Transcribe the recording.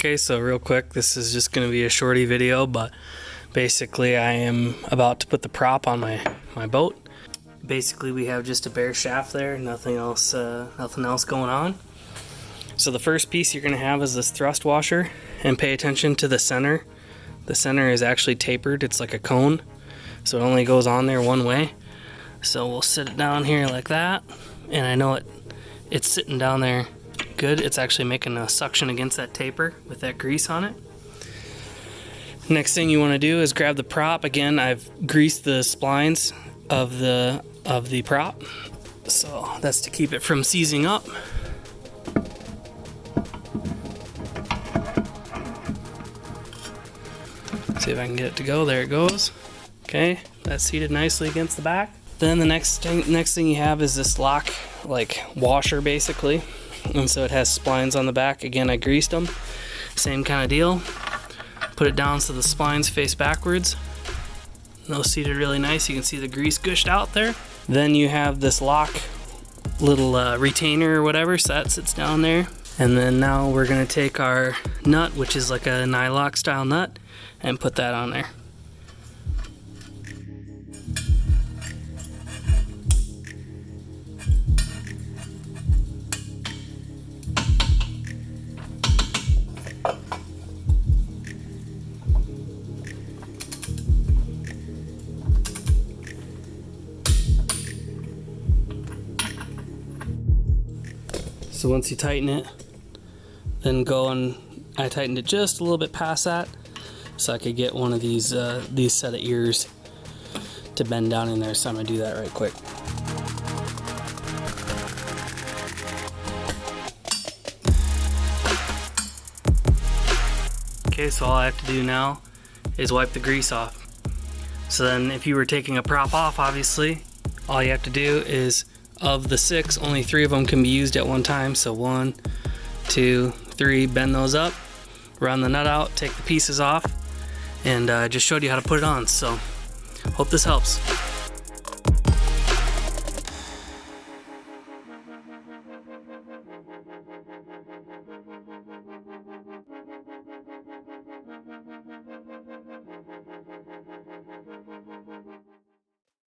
Okay, so real quick, this is just going to be a shorty video, but basically I am about to put the prop on my boat. Basically we have just a bare shaft there, nothing else going on. So the first piece you're going to have is this thrust washer, and pay attention to the center. The center is actually tapered, it's like a cone, so it only goes on there one way. So we'll sit it down here like that, and I know it's sitting down there good. It's actually making a suction against that taper with that grease on it. Next thing you want to do is grab the prop. Again, I've greased the splines of the prop, so that's to keep it from seizing up. See if I can get it to go. There it goes. Okay, that's seated nicely against the back. Then the next thing you have is this lock, like washer basically, and so it has splines on the back. Again, I greased them. Same kind of deal. Put it down so the splines face backwards. Those seated really nice. You can see the grease gushed out there. Then you have this lock little retainer or whatever, so that sits down there. And then now we're gonna take our nut, which is like a nylock style nut, and put that on there. So once you tighten it, then I tightened it just a little bit past that, so I could get one of these set of ears to bend down in there. So I'm gonna do that right quick. Okay, so all I have to do now is wipe the grease off. So then if you were taking a prop off, obviously, all you have to do is, of the 6, only 3 of them can be used at one time. So 1, 2, 3, bend those up, run the nut out, take the pieces off, and I just showed you how to put it on. So hope this helps.